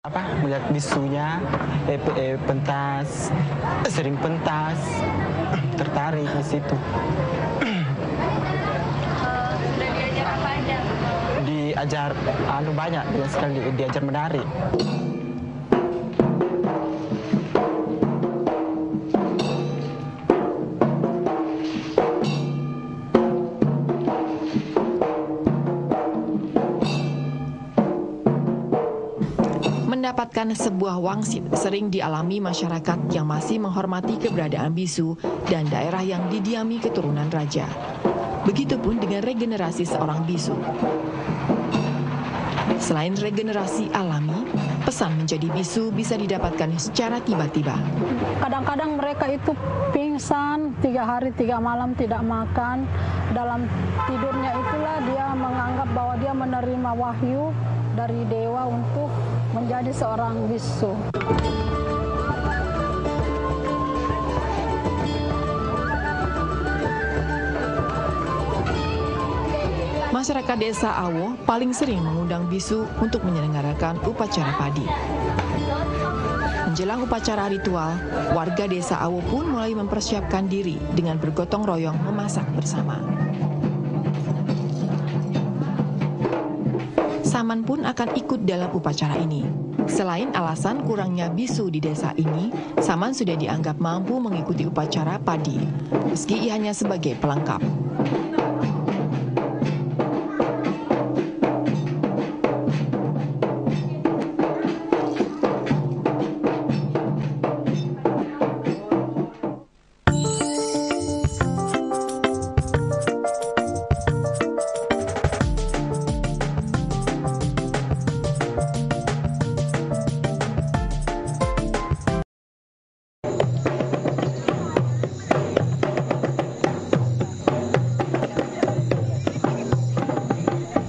Melihat bisunya, pentas, sering pentas, tertarik di situ. Sudah diajar apa aja? Diajar banyak, sekali diajar menari. Mendapatkan sebuah wangsit sering dialami masyarakat yang masih menghormati keberadaan bisu dan daerah yang didiami keturunan raja. Begitupun dengan regenerasi seorang bisu. Selain regenerasi alami, pesan menjadi bisu bisa didapatkan secara tiba-tiba. Kadang-kadang mereka itu pingsan, 3 hari 3 malam tidak makan. Dalam tidurnya itulah dia menganggap bahwa dia menerima wahyu dari dewa untuk menjadi seorang bisu. Masyarakat desa Awo paling sering mengundang bisu untuk menyelenggarakan upacara padi. Menjelang upacara ritual, warga desa Awo pun mulai mempersiapkan diri dengan bergotong royong memasak bersama. Saman pun akan ikut dalam upacara ini. Selain alasan kurangnya bisu di desa ini, Saman sudah dianggap mampu mengikuti upacara padi, meski ia hanya sebagai pelengkap.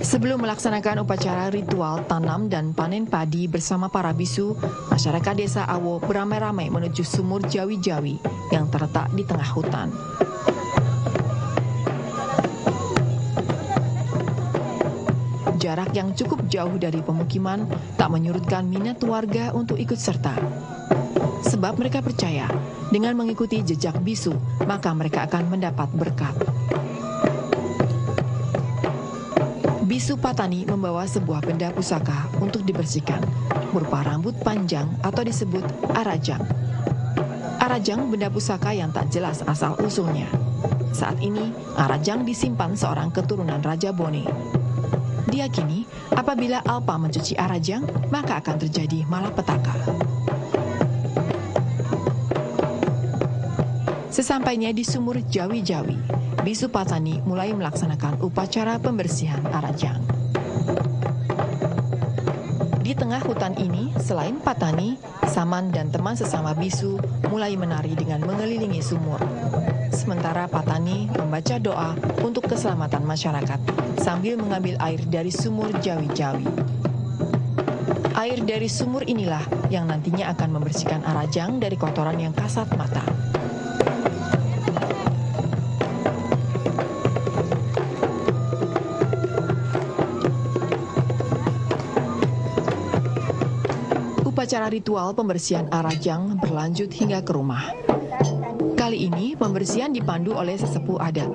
Sebelum melaksanakan upacara ritual tanam dan panen padi bersama para bisu, masyarakat desa Awo beramai-ramai menuju sumur Jawi-Jawi yang terletak di tengah hutan. Jarak yang cukup jauh dari pemukiman tak menyurutkan minat warga untuk ikut serta. Sebab mereka percaya, dengan mengikuti jejak bisu, maka mereka akan mendapat berkat. Bisu Patani membawa sebuah benda pusaka untuk dibersihkan, berupa rambut panjang atau disebut arajang. Arajang benda pusaka yang tak jelas asal-usulnya. Saat ini, arajang disimpan seorang keturunan Raja Bone. Diyakini, apabila Alpa mencuci arajang, maka akan terjadi malapetaka. Sesampainya di sumur Jawi-Jawi, Bisu Patani mulai melaksanakan upacara pembersihan arajang. Di tengah hutan ini, selain Patani, Saman dan teman sesama bisu mulai menari dengan mengelilingi sumur. Sementara Patani membaca doa untuk keselamatan masyarakat sambil mengambil air dari sumur Jawi-Jawi. Air dari sumur inilah yang nantinya akan membersihkan arajang dari kotoran yang kasat mata. Upacara ritual pembersihan arajang berlanjut hingga ke rumah. Kali ini pembersihan dipandu oleh sesepuh adat.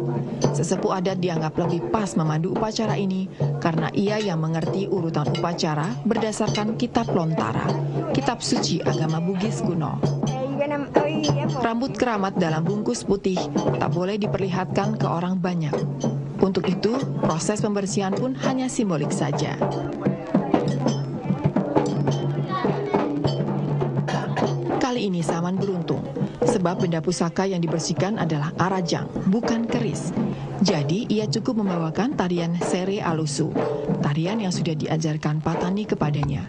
Sesepuh adat dianggap lebih pas memandu upacara ini karena ia yang mengerti urutan upacara berdasarkan kitab Lontara, kitab suci agama Bugis kuno. Rambut keramat dalam bungkus putih tak boleh diperlihatkan ke orang banyak. Untuk itu, proses pembersihan pun hanya simbolik saja. Kali ini Saman beruntung, sebab benda pusaka yang dibersihkan adalah arajang, bukan keris. Jadi ia cukup membawakan tarian Sere Alusu, tarian yang sudah diajarkan Patani kepadanya.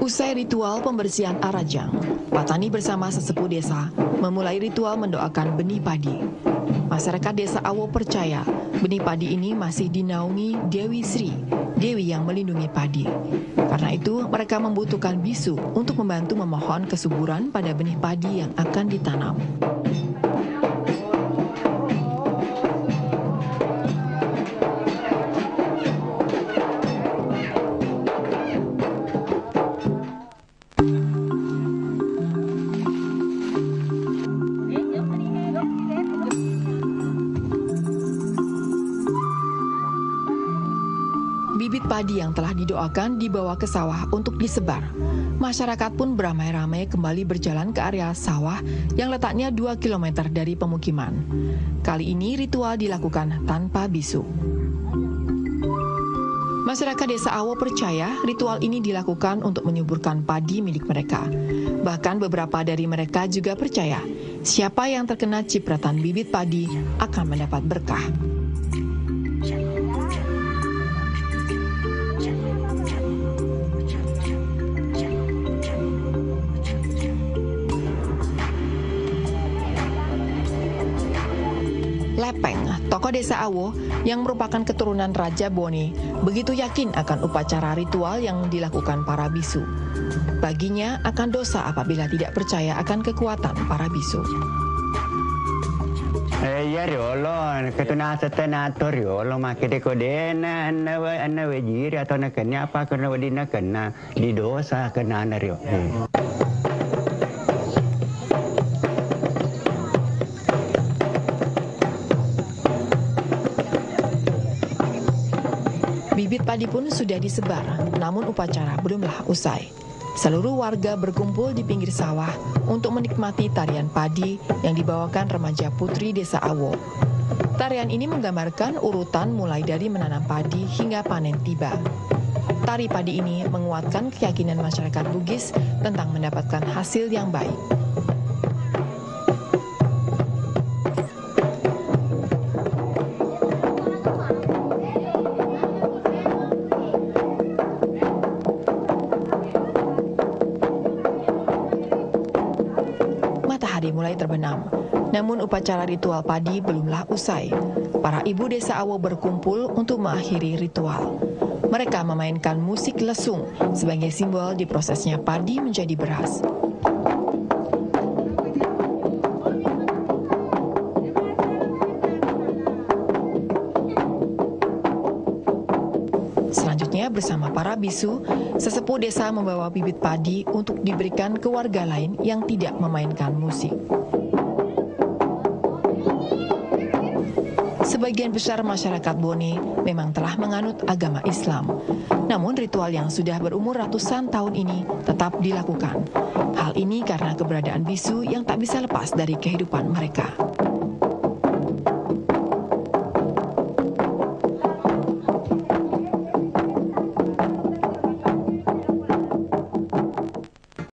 Usai ritual pembersihan arajang, Patani bersama sesepuh desa memulai ritual mendoakan benih padi. Masyarakat desa Awo percaya benih padi ini masih dinaungi Dewi Sri, Dewi yang melindungi padi. Karena itu, mereka membutuhkan bisu untuk membantu memohon kesuburan pada benih padi yang akan ditanam. Bibit padi yang telah didoakan dibawa ke sawah untuk disebar. Masyarakat pun beramai-ramai kembali berjalan ke area sawah yang letaknya 2 km dari pemukiman. Kali ini ritual dilakukan tanpa bisu. Masyarakat desa Awo percaya ritual ini dilakukan untuk menyuburkan padi milik mereka. Bahkan beberapa dari mereka juga percaya siapa yang terkena cipratan bibit padi akan mendapat berkah. Lepeng, tokoh desa Awo yang merupakan keturunan Raja Bone, begitu yakin akan upacara ritual yang dilakukan para bisu. Baginya akan dosa apabila tidak percaya akan kekuatan para bisu. Ya riolo, ketuna setenato riolo make kode na wejiri atau na kena apa kena wadina kena di dosa kena nario. Bibit padi pun sudah disebar, namun upacara belumlah usai. Seluruh warga berkumpul di pinggir sawah untuk menikmati tarian padi yang dibawakan remaja putri desa Awo. Tarian ini menggambarkan urutan mulai dari menanam padi hingga panen tiba. Tari padi ini menguatkan keyakinan masyarakat Bugis tentang mendapatkan hasil yang baik. Matahari mulai terbenam, namun upacara ritual padi belumlah usai. Para ibu desa Awo berkumpul untuk mengakhiri ritual. Mereka memainkan musik lesung sebagai simbol diprosesnya padi menjadi beras. Selanjutnya bersama para bisu, sesepuh desa membawa bibit padi untuk diberikan ke warga lain yang tidak memainkan musik. Sebagian besar masyarakat Bone memang telah menganut agama Islam. Namun ritual yang sudah berumur ratusan tahun ini tetap dilakukan. Hal ini karena keberadaan bisu yang tak bisa lepas dari kehidupan mereka.